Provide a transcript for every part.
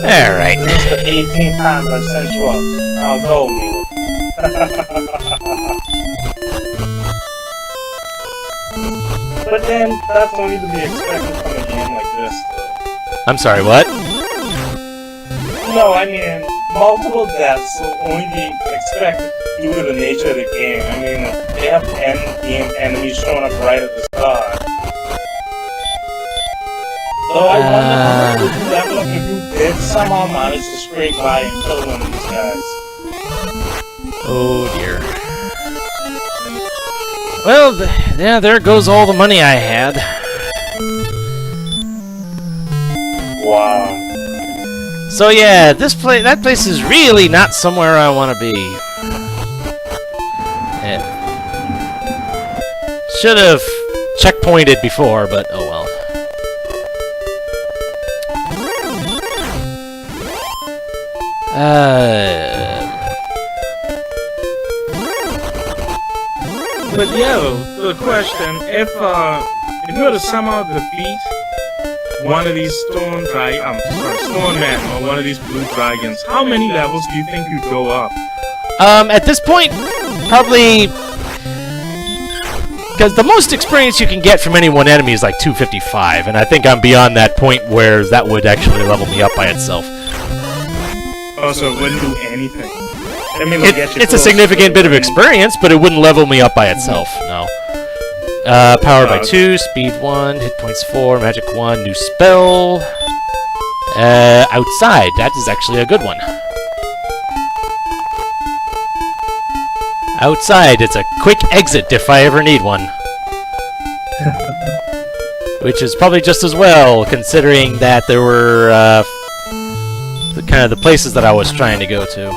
Alright. This is the 18th time I've sent you up. I'll go, Melee. But then, that's only to be expected from a game like this, though. I'm sorry, what? No, I mean, multiple deaths will only be expected due to the nature of the game. I mean, they have end-game enemies showing up right at the start. Though I wonder how much would you level up if you did somehow manage to scrape by and kill one of these guys. Oh dear. Well, yeah, there goes all the money I had. Wow. So yeah, that place is really not somewhere I want to be. Yeah. Should have checkpointed before, but oh well. But yeah, the question, if you were to somehow defeat one of these stone men or one of these blue dragons, how many levels do you think you'd go up? At this point, probably... Because the most experience you can get from any one enemy is like 255, and I think I'm beyond that point where that would actually level me up by itself. Oh, so it wouldn't do anything? I mean, It's a significant bit of experience, but it wouldn't level me up by itself, no. Power by 2, speed 1, hit points 4, magic 1, new spell. Outside, that is actually a good one. Outside, it's a quick exit if I ever need one. Which is probably just as well, considering that there were the places that I was trying to go to.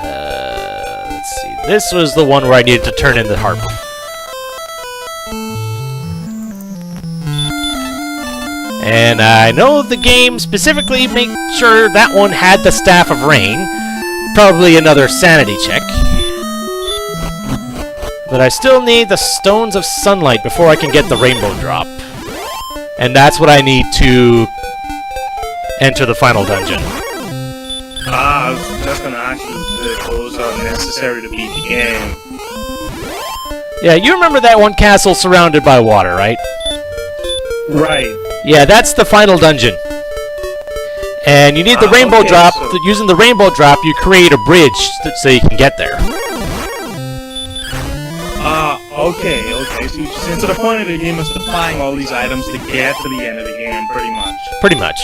Let's see, this was the one where I needed to turn in the harp. And I know the game specifically made sure that one had the Staff of Rain. Probably another sanity check. But I still need the Stones of Sunlight before I can get the Rainbow Drop. And that's what I need to enter the final dungeon. I was just gonna ask you if those are necessary to beat the game. Yeah, you remember that one castle surrounded by water, right? Right. Yeah, that's the final dungeon. And you need the Rainbow Drop. So Using the Rainbow Drop, you create a bridge so you can get there. Okay. So the point of the game is to find all these items to get to the end of the game, pretty much. Pretty much.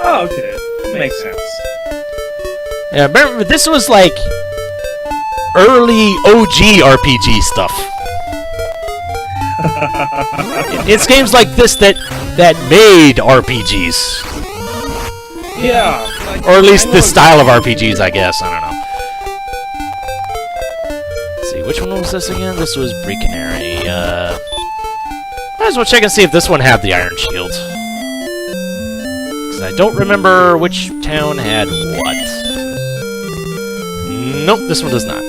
Oh, okay. Makes sense. Yeah, remember, this was like early OG RPG stuff. It's games like this that made RPGs. Yeah. Like, or at least this style of RPGs, I guess. I don't know. Let's see, which one was this again? This was Bree Canary. Might as well check and see if this one had the Iron Shield. Because I don't remember which town had what. Nope, this one does not.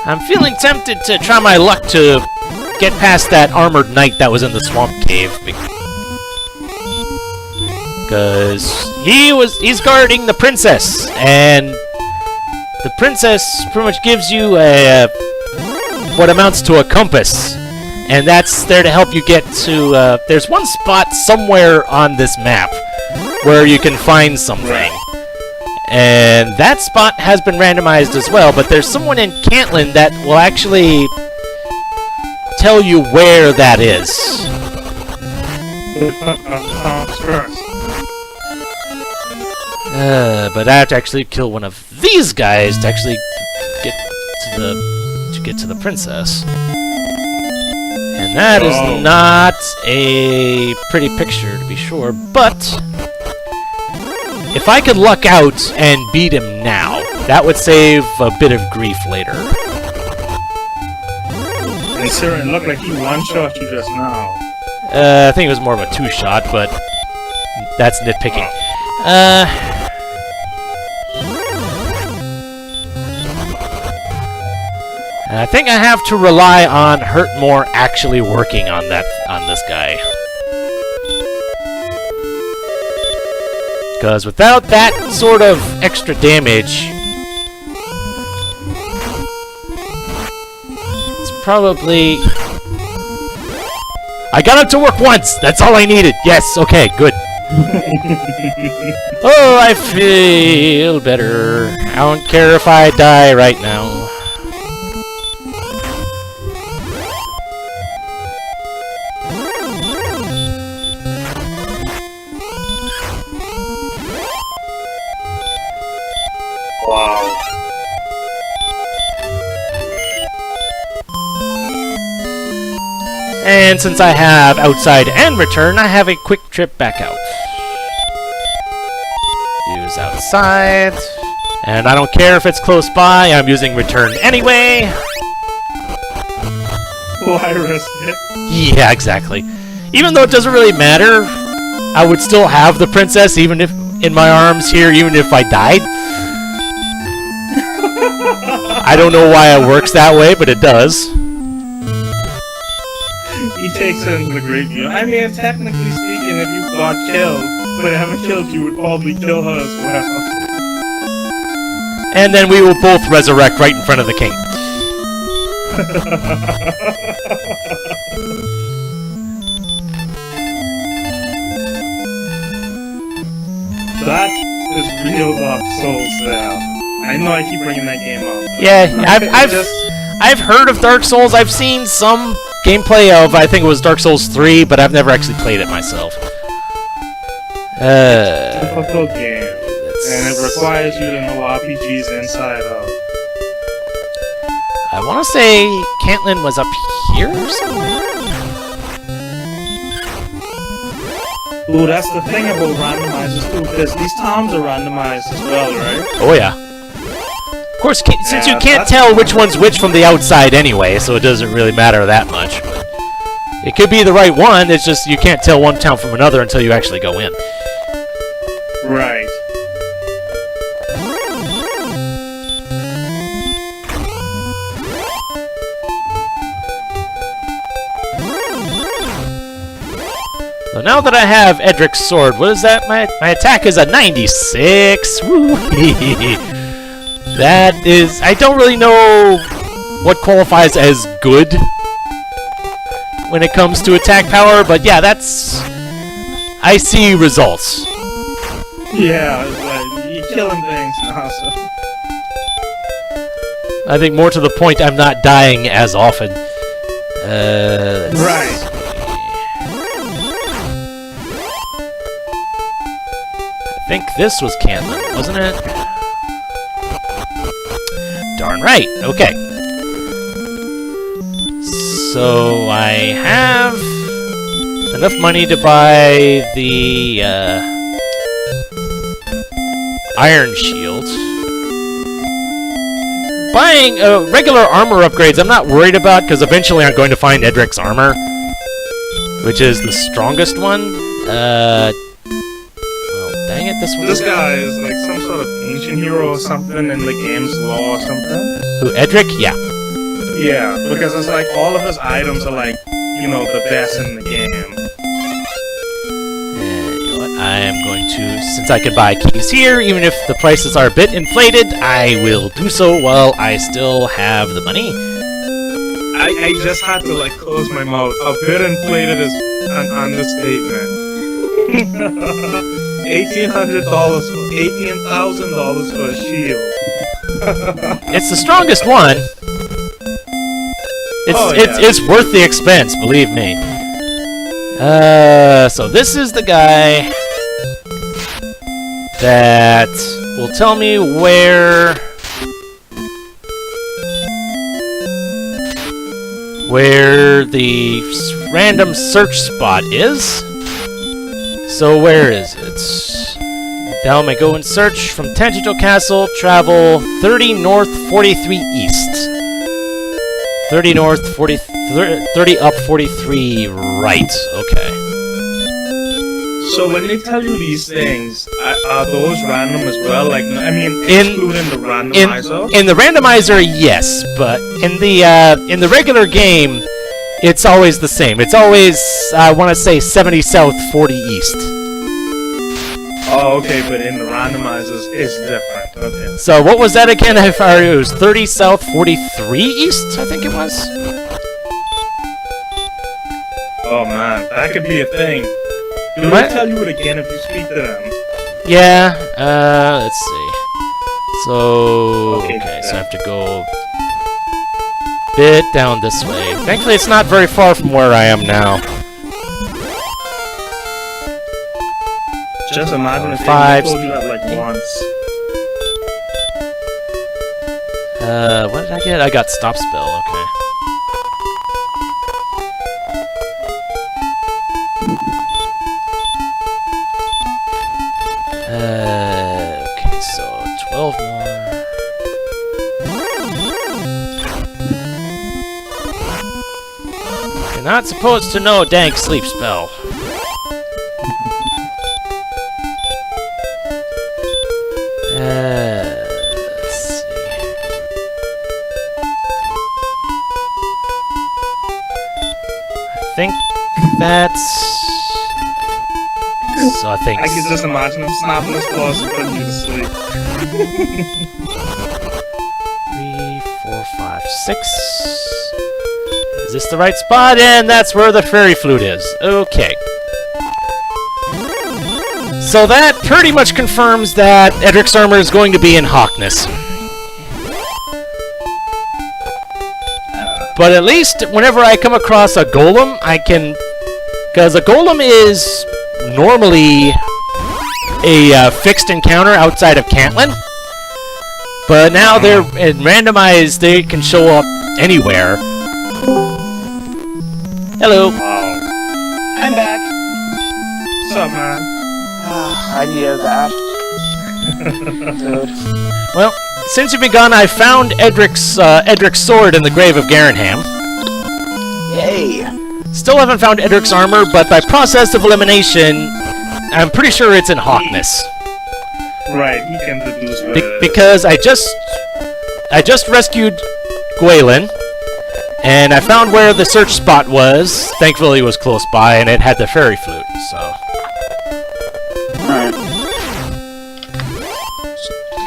I'm feeling tempted to try my luck to get past that armored knight that was in the swamp cave. Because he's guarding the princess, and the princess pretty much gives you what amounts to a compass. And that's there to help you get to, there's one spot somewhere on this map where you can find something. And that spot has been randomized as well, but there's someone in Cantlin that will actually tell you where that is. But I have to actually kill one of these guys to actually get to the princess. And that is not a pretty picture, to be sure, but if I could luck out and beat him now, that would save a bit of grief later. And sir, it looked like he one-shot you just now. I think it was more of a two-shot, but that's nitpicking. I think I have to rely on Hurtmore actually working on this guy. Because without that sort of extra damage, it's probably... I got him to work once! That's all I needed! Yes, okay, good. Oh, I feel better. I don't care if I die right now. Wow. And since I have outside and return, I have a quick trip back out. Use outside. And I don't care if it's close by, I'm using return anyway. Why risk it? Yeah, exactly. Even though it doesn't really matter, I would still have the princess even if in my arms here, even if I died. I don't know why it works that way, but it does. He takes it into the great view. I mean, technically speaking, if you got killed, but haven't killed you, would probably kill her as well. And then we will both resurrect right in front of the king. That is real Dark Souls there. I know I keep bringing that game up. Yeah, I've heard of Dark Souls. I've seen some gameplay of, I think it was Dark Souls 3, but I've never actually played it myself. Difficult game, and it requires you to know RPGs inside out. I want to say Cantlin was up here somewhere? Ooh, that's the thing about randomizers too, because these towns are randomized as well, right? Oh yeah. Of course, since you can't that's tell which one's which from the outside anyway, so it doesn't really matter that much. But it could be the right one, it's just you can't tell one town from another until you actually go in. Right. So now that I have Edric's sword, what is that? My attack is a 96! Woo! That is... I don't really know what qualifies as good when it comes to attack power, but yeah, that's... I see results. Yeah, you're killing things now, so... I think more to the point, I'm not dying as often. Right. I think this was Cantlin, wasn't it? Darn right. Okay. So I have enough money to buy the Iron Shield. Buying regular armor upgrades I'm not worried about, because eventually I'm going to find Edric's armor, which is the strongest one. Well, dang it, This guy is like some sort of ancient hero or something in the game's lore or something. Who, Edric? Yeah. Yeah, because it's like all of his items are like, you know, the best in the game. You know what? I am going to, since I can buy keys here, even if the prices are a bit inflated, I will do so while I still have the money. I just had to like close my mouth. A bit inflated is an understatement. $1,800 for $18,000 for a shield. It's the strongest one. It's worth the expense, believe me. So this is the guy that will tell me where the random search spot is. So where is it? Down I go and search from Tangential Castle, travel 30 north, 43 east. 30 north, 30 up, 43 right. Okay. So when they tell you these things, are those random as well? Like, I mean, In- including the randomizer? In the randomizer, yes, but in the regular game, it's always the same. It's always, I want to say, 70 south, 40 east. Oh, okay, but in the randomizers, it's different. Okay. So what was that again? It was 30 south, 43 east, I think it was. Oh man, that could be a thing. Do What? they tell you it again if you speak to them? Yeah, let's see. So, Okay, okay, so I have to go a bit down this way. Thankfully, it's not very far from where I am now. Just imagine if they Five. told you that like once. What did I get? I got stop spell, okay. Okay, so 12 more. You're not supposed to know dank sleep spell. Let's see. I think that's... So I think... I can just imagine him snapping his claws and putting you to sleep. 3, 4, 5, 6. Is this the right spot? And that's where the fairy flute is. Okay. So that pretty much confirms that Edric's armor is going to be in Hawkness. But at least whenever I come across a golem, I can... Because a golem is normally a fixed encounter outside of Cantlin. But now they're randomized, they can show up anywhere. Hello. Wow. I'm back. What's up, man? I needed that. Dude. Well, since you've been gone, I found Edric's sword in the grave of Garanham. Yay. Still haven't found Edric's armor, but by process of elimination, I'm pretty sure it's in Hawkness. Right, he can deduce what it is. Because I just rescued Gwaelin, and I found where the search spot was. Thankfully, it was close by, and it had the fairy flute. So, Alright.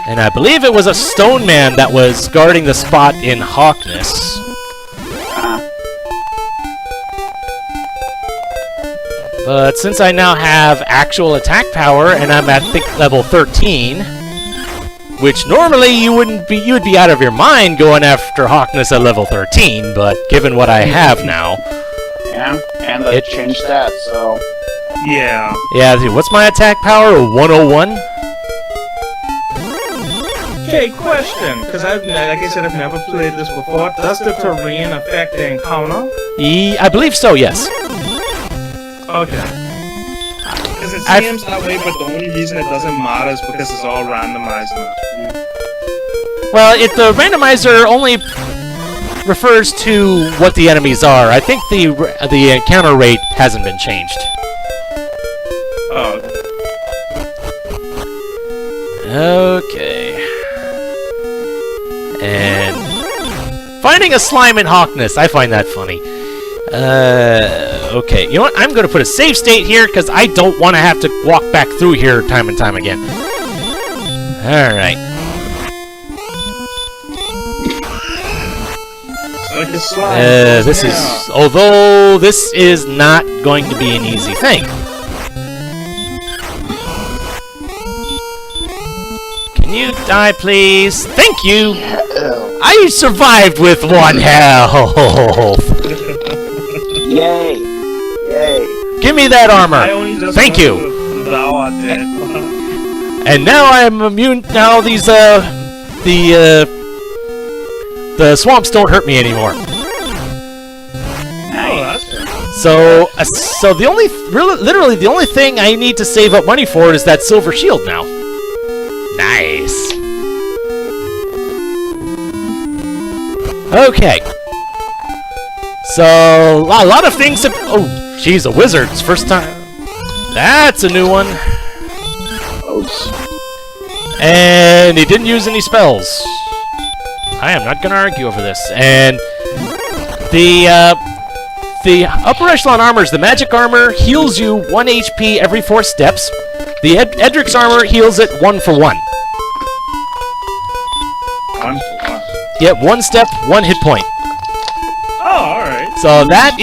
and I believe it was a stone man that was guarding the spot in Hawkness. But since I now have actual attack power, and I'm at level 13, which normally you would be out of your mind going after Hawkness at level 13, but given what I have now, Yeah, and the changed stats, so... Yeah. yeah. What's my attack power? 101. Okay, question. Because like I said, I've never played this before. Does the terrain affect the encounter? I believe so. Yes. Okay. Because it seems that way, but the only reason it doesn't matter is because it's all randomized now. Well, the randomizer only refers to what the enemies are. I think the encounter rate hasn't been changed. Oh. Okay. And finding a slime in Hawkness, I find that funny. Okay. You know what? I'm going to put a save state here because I don't want to have to walk back through here time and time again. Alright. Like a slime. This is... Although, this is not going to be an easy thing. Can you die, please? Thank you! I survived with 1 health! Yay! Yay! Give me that armor! I only just Thank you! Thou art dead. And now I'm immune. Now these the swamps don't hurt me anymore. Oh, that's good. So the only literally the only thing I need to save up money for is that silver shield now. Nice. Okay. So a lot of things have. Oh, geez, a wizard's first time. That's a new one. Oops. And he didn't use any spells. I am not gonna argue over this. And the upper echelon armors, the magic armor heals you 1 HP every 4 steps. The Edric's armor heals it 1 for 1. 1 for 1. Yep, 1 step, 1 hit point. Oh, alright. So that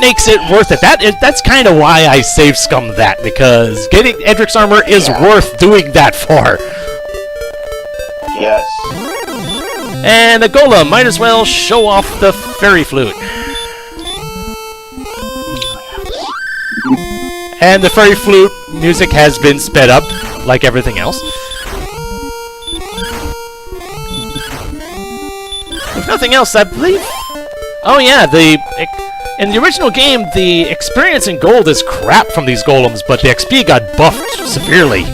makes it worth it. That's kind of why I save scum that, because getting Edric's armor is worth doing that for. Yes. And the golem might as well show off the fairy flute. And the fairy flute music has been sped up, like everything else. If nothing else, I believe... Oh yeah, in the original game, the experience in gold is crap from these golems, but the XP got buffed severely.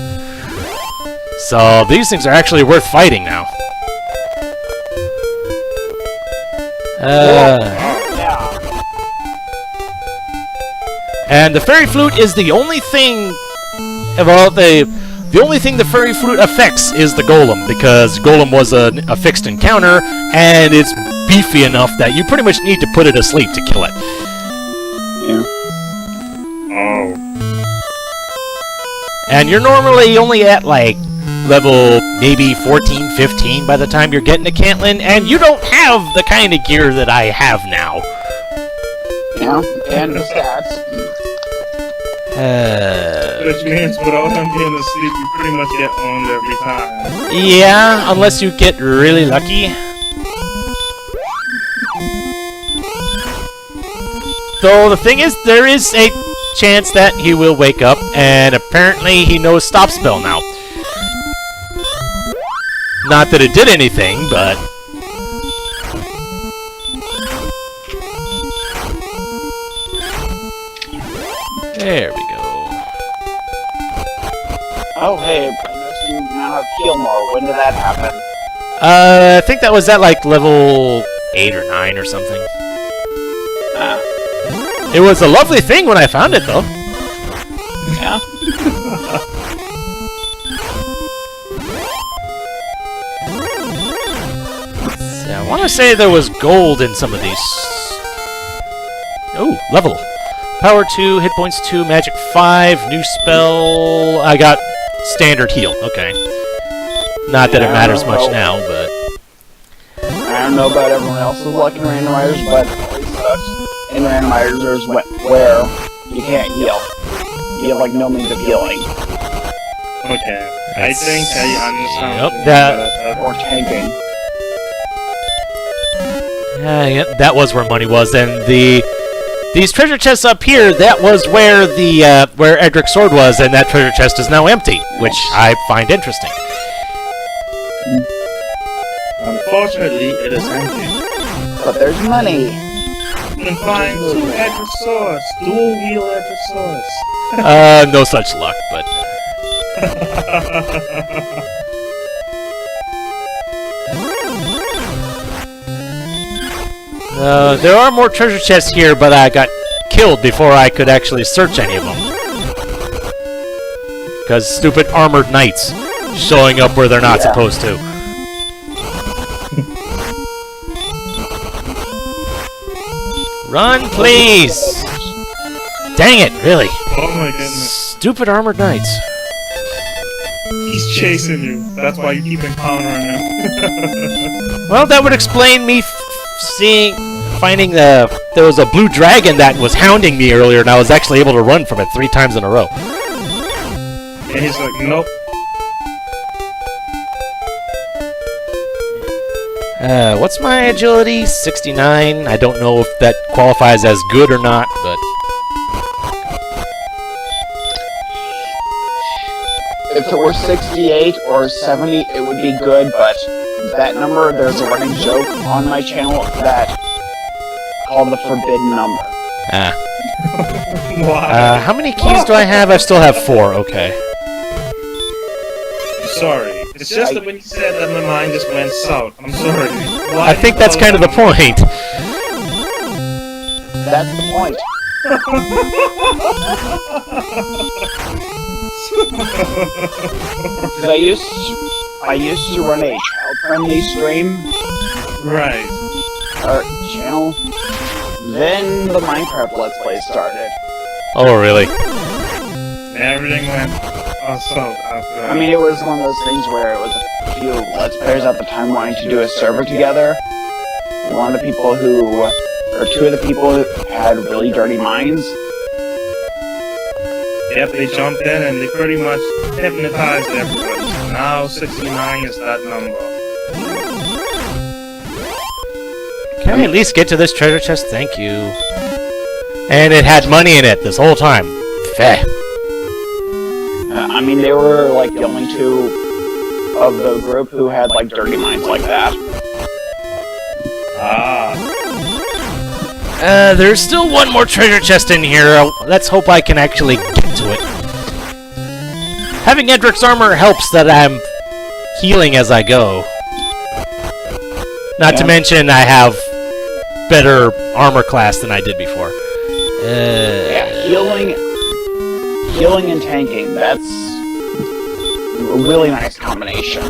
So these things are actually worth fighting now. And the fairy flute is the only thing... Well, the only thing the fairy flute affects is the golem, because golem was a fixed encounter, and it's beefy enough that you pretty much need to put it asleep to kill it. Yeah. Oh. And you're normally only at, like, level maybe 14, 15 by the time you're getting to Cantlin, and you don't have the kind of gear that I have now. Yeah, and the stats. Which means without him being asleep, you pretty much get owned every time. Yeah, unless you get really lucky. Though the thing is, there is a chance that he will wake up, and apparently he knows Stop Spell now. Not that it did anything, but... There we go. Oh, hey, I noticed you now have heal more. When did that happen? I think that was at like level 8 or 9 or something. It was a lovely thing when I found it, though. Yeah. Yeah, I want to say there was gold in some of these. Oh, level. Power 2, hit points 2, magic 5, new spell. I got standard heal. Okay. Not that it matters much now, but... I don't know about everyone else's luck in randomizers, but it sucks. In randomizers where you can't heal. You have like no means of healing. Okay. I think I understand. Yep, that... Or tanking. Yeah, that was where money was. And these treasure chests up here, that was where where Edric's sword was, and that treasure chest is now empty, which I find interesting. Unfortunately, it is empty. But there's money. You can find 2 Edric swords, dual wheel Edric swords. No such luck, but... there are more treasure chests here, but I got killed before I could actually search any of them. Because stupid armored knights showing up where they're not supposed to. Run, please! Dang it, really? Oh my goodness. Stupid armored knights. He's chasing you. That's why you keep encountering him. Well, that would explain me finding there was a blue dragon that was hounding me earlier, and I was actually able to run from it 3 times in a row. And he's like, nope. What's my agility? 69. I don't know if that qualifies as good or not, but... If it were 68 or 70, it would be good, but that number, there's a running joke on my channel that called the forbidden number. Why? How many keys do I have? I still have 4, okay. Sorry. It's just that when you said that, my mind just went south. I'm sorry. Why I think that's kind of the point. That's the point. 'Cause I used to run a child-friendly stream Right. or channel. Then the Minecraft Let's Play started. Oh, really? Everything went assault after. I mean, it was one of those things where it was a few Let's Players at the time wanting to do a server together. One of the people or two of the people who had really dirty minds. Yep, they jumped in and they pretty much hypnotized everybody. So now 69 is that number. Can I at least get to this treasure chest? Thank you. And it had money in it this whole time. Feh. I mean, they were like the only two of the group who had like dirty minds like that. Ah. There's still one more treasure chest in here. Let's hope I can actually get to it. Having Edric's armor helps that I'm healing as I go. Not to mention I have better armor class than I did before. Yeah, healing and tanking, that's a really nice combination.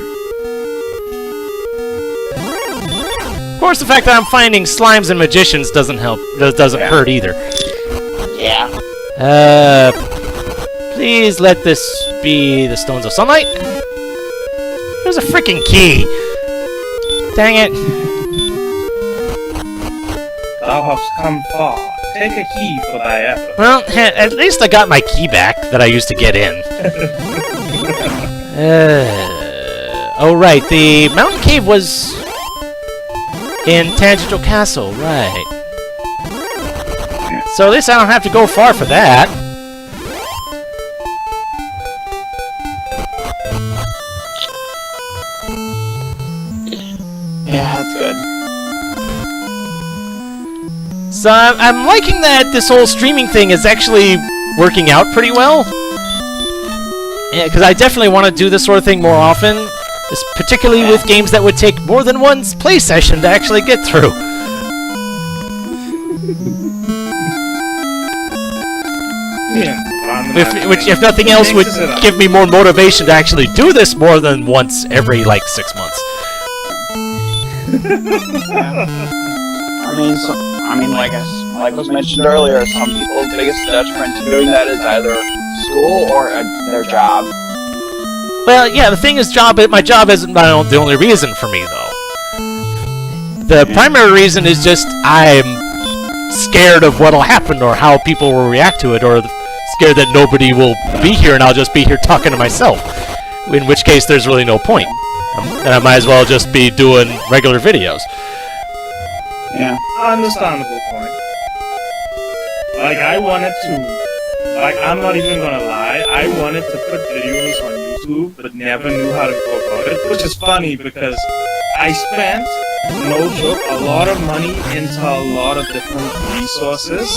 Of course, the fact that I'm finding slimes and magicians doesn't help. Doesn't hurt either. Yeah. Please let this be the Stones of Sunlight. There's a freaking key. Dang it. Thou hast come far. Take a key for thy effort. Well, at least I got my key back that I used to get in. Oh, right. The mountain cave was in Tangential Castle, right. So at least I don't have to go far for that. Yeah, that's good. So I'm liking that this whole streaming thing is actually working out pretty well. Yeah, because I definitely want to do this sort of thing more often, particularly with games that would take more than one play session to actually get through. Yeah. Which, if nothing else, would give me more motivation to actually do this more than once every, like, 6 months. I mean, like was mentioned earlier, some people's biggest detriment to doing that is either school or their job. Well, yeah, the thing is, my job isn't the only reason for me, though. The primary reason is just I'm scared of what'll happen or how people will react to it, or scared that nobody will be here and I'll just be here talking to myself. In which case, there's really no point. And I might as well just be doing regular videos. Yeah. Understandable point. Like, I wanted to... Like, I'm not even gonna lie, I wanted to put videos on YouTube, but never knew how to go about it, which is funny because I spent, no joke, a lot of money into a lot of different resources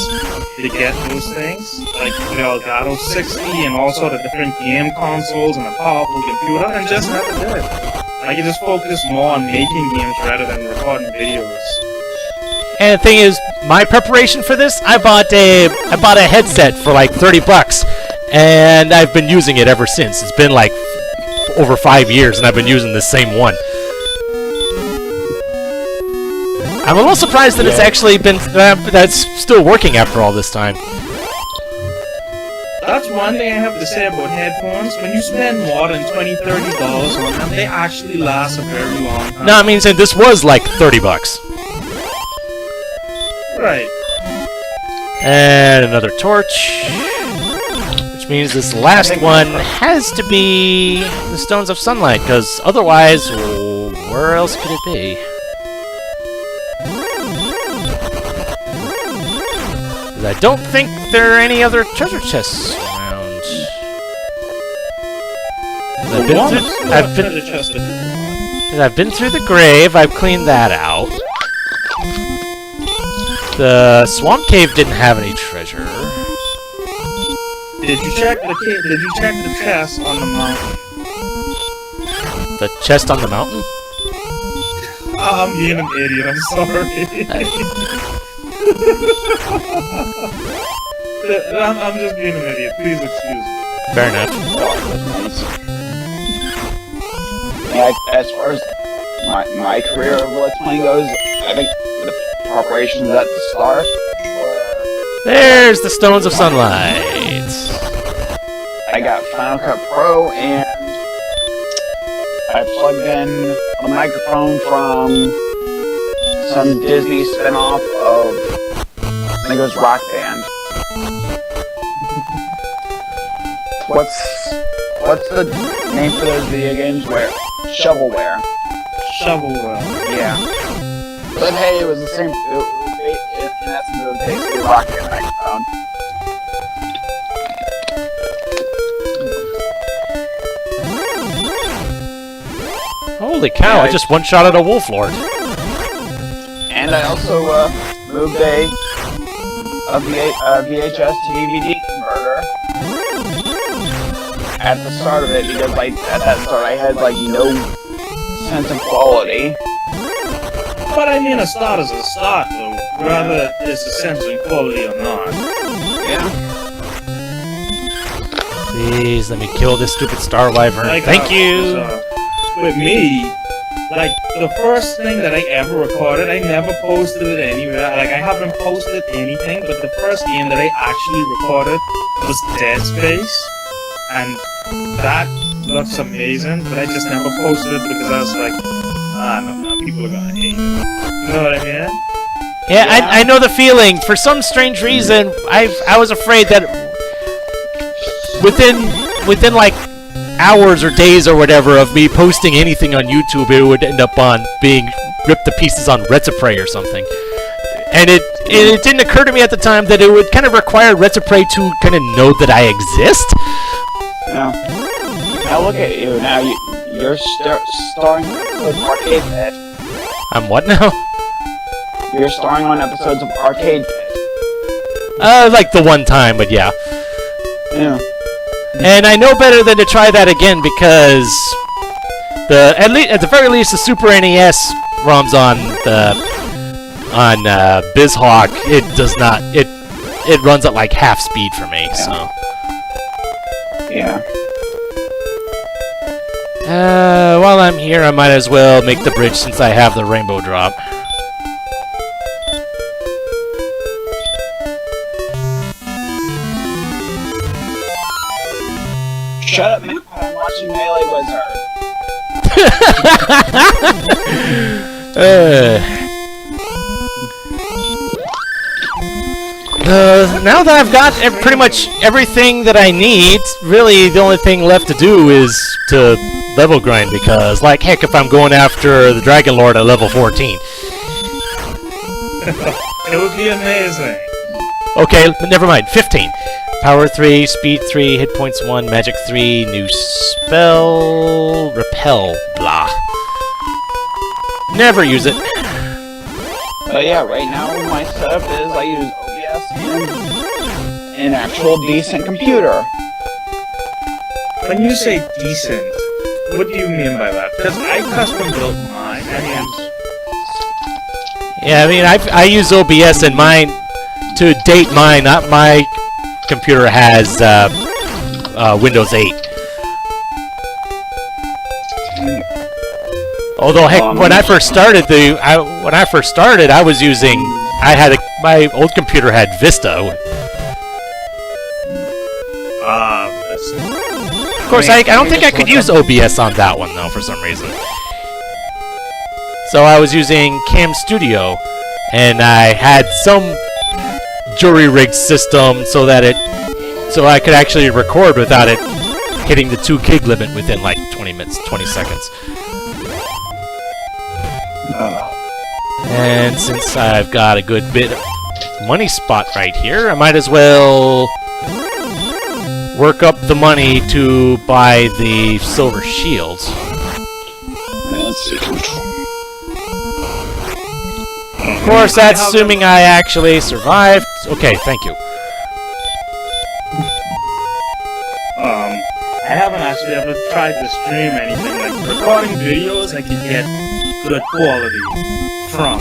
to get those things, like the Elgato 60 and all sort of different game consoles and a powerful computer, and just never did it. Like, I just focused more on making games rather than recording videos. And the thing is, my preparation for this, I bought a headset for like $30, and I've been using it ever since. It's been like over 5 years, and I've been using the same one. I'm a little surprised that it's actually been that's still working after all this time. That's one thing I have to say about headphones. When you spend more than $20, $30 on them, they actually last a very long time. No, I mean, so this was like $30. Right. And another torch. Which means this last one has to be the Stones of Sunlight, because otherwise, where else could it be? 'Cause I don't think there are any other treasure chests around. I've been through the grave, I've cleaned that out. The swamp cave didn't have any treasure. Did you check the chest on the mountain? The chest on the mountain? I'm being an idiot, I'm sorry. I'm just being an idiot. Please excuse me. Fair enough. Yeah, as far as my career of Let's Playing goes, I think the preparations at the start were... There's the Stones of Sunlight. I got Final Cut Pro, and I plugged in a microphone from some Disney spin-off of, I think it was Rock Band. What's the name for those video games where shovelware? Shovelware. Yeah. But hey, it was the same. In essence, it was basically a Rock Band microphone. Holy cow! Yeah, I just one-shotted a wolf lord. And I also moved a VHS to DVD converter at the start of it, because at that start I had no sense of quality. But I mean, a start is a start, though, whether it's a sense of quality or not. Yeah. Please let me kill this stupid star wyvern. Thank you. With me, the first thing that I ever recorded, I never posted it anywhere. I haven't posted anything, but the first game that I actually recorded was Dead Space, and that looks amazing, but I just never posted it because I was like, no, people are gonna hate it. You know what I mean? Yeah, I know the feeling. For some strange reason, I was afraid that within hours or days or whatever of me posting anything on YouTube, it would end up on being ripped to pieces on Retropray or something. And it didn't occur to me at the time that it would kind of require Retropray to kind of know that I exist. Yeah. Now look at you. Now you're starring episodes of Arcade Pit. I'm what now? You're starring on episodes of Arcade Pit. Like the one time, but yeah. Yeah. And I know better than to try that again because at the very least the Super NES ROMs on BizHawk, it does not it runs at like half speed for me. Yeah. So yeah. While I'm here, I might as well make the bridge since I have the rainbow drop. Shut up, man. I'm watching MeleeWizard. Now that I've got pretty much everything that I need, really the only thing left to do is to level grind, because, like heck, if I'm going after the Dragon Lord at level 14. It would be amazing. Okay, never mind. 15. Power 3, Speed 3, Hit Points 1, Magic 3, new spell, Repel, blah. Never use it. Yeah, right now my setup is I use OBS and an actual decent computer. When you say decent, what do you mean by that? Because I custom built mine, Yeah, I mean, I use OBS and mine, to date mine, not my computer has Windows 8. Although heck, when I first started, I was using, my old computer had Vista. Of course, I don't think I could use OBS on that one though for some reason. So I was using Cam Studio, and I had some jury-rigged system so that I could actually record without it hitting the 2 gig limit within like 20 seconds. And since I've got a good bit of money spot right here, I might as well work up the money to buy the silver shields. Let's see. Of course, that's assuming I actually survived. Okay, thank you. I haven't actually ever tried to stream anything, like recording videos I can get good quality from.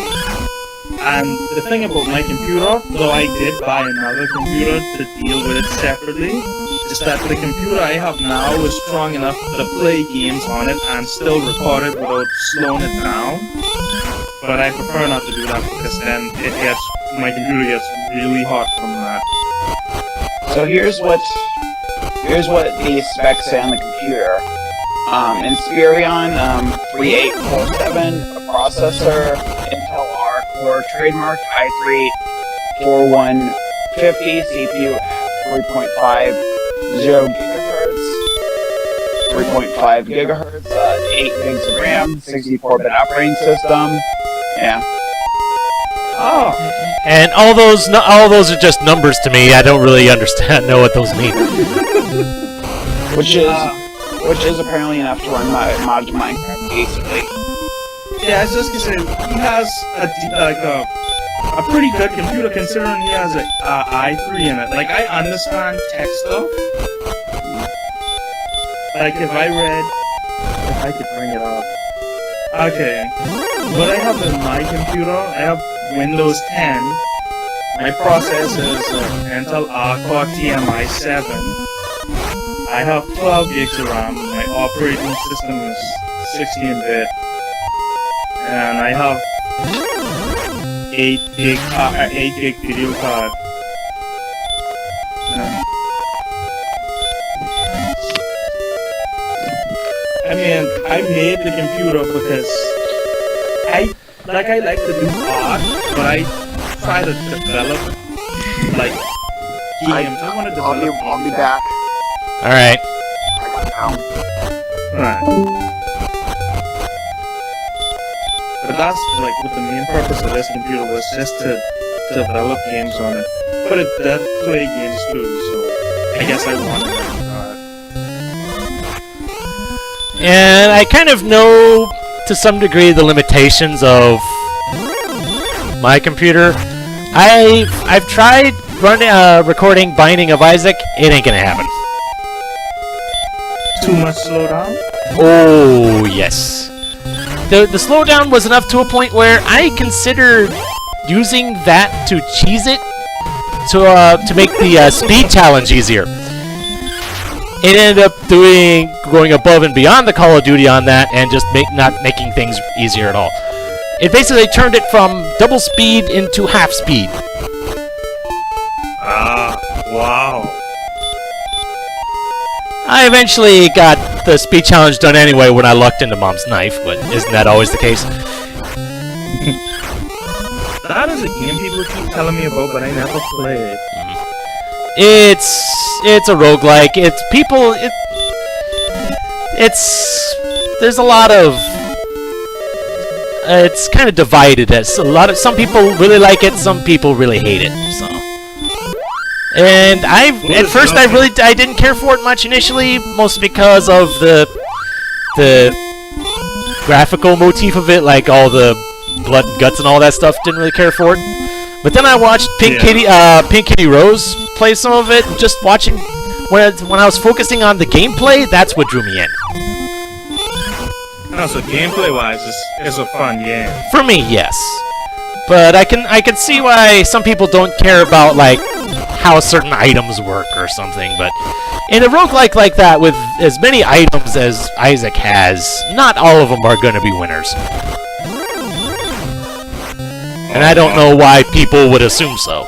And the thing about my computer, though I did buy another computer to deal with it separately, is that the computer I have now is strong enough to play games on it and still record it without slowing it down. But I prefer not to do that because then my computer gets really hot from that. So here's what the specs say on the computer. Inspirion 3847, a processor, Intel R Core trademark, i3 4150, CPU at 3.5 gigahertz, 8 gigs of RAM, 64-bit operating system. Yeah. Oh, And all those are just numbers to me. I don't really know what those mean. Which is apparently enough to run mod Minecraft basically. yeah, I was just gonna say, he has a pretty good computer considering he has an i3 in it. Like, I understand tech stuff. Like, if I could bring it up. Okay, what I have in my computer, I have Windows 10. My processor is Intel R-Core TMI7. I have 12 gigs of RAM. My operating system is 16-bit. And I have 8 gig video card. I mean, I made the computer because I like to do art, but I try to develop like games. I want to develop. I'll be back. Alright. Right. But that's like what the main purpose of this computer was, just to develop games on it. But it does play games too, so I guess I wanted it. And I kind of know, to some degree, the limitations of my computer. I've tried recording Binding of Isaac. It ain't gonna happen. Too much slowdown? Oh, yes. The slowdown was enough to a point where I considered using that to cheese it to make the speed challenge easier. It ended up going above and beyond the Call of Duty on that and just not making things easier at all. It basically turned it from double speed into half speed. Ah, wow. I eventually got the speed challenge done anyway when I lucked into Mom's knife, but isn't that always the case? That is a game people keep telling me about, but I never played. It's a roguelike. There's a lot of, it's kind of divided. Some people really like it, some people really hate it. So, and at first I didn't care for it much initially, mostly because of the graphical motif of it, like all the blood and guts and all that stuff. Didn't really care for it. But then I watched Pink Kitty Rose play some of it. Just watching when I was focusing on the gameplay, that's what drew me in. Oh, so gameplay-wise, it's a fun game. For me, yes. But I can see why some people don't care about like how certain items work or something. But in a roguelike like that, with as many items as Isaac has, not all of them are going to be winners. And I don't know why people would assume so.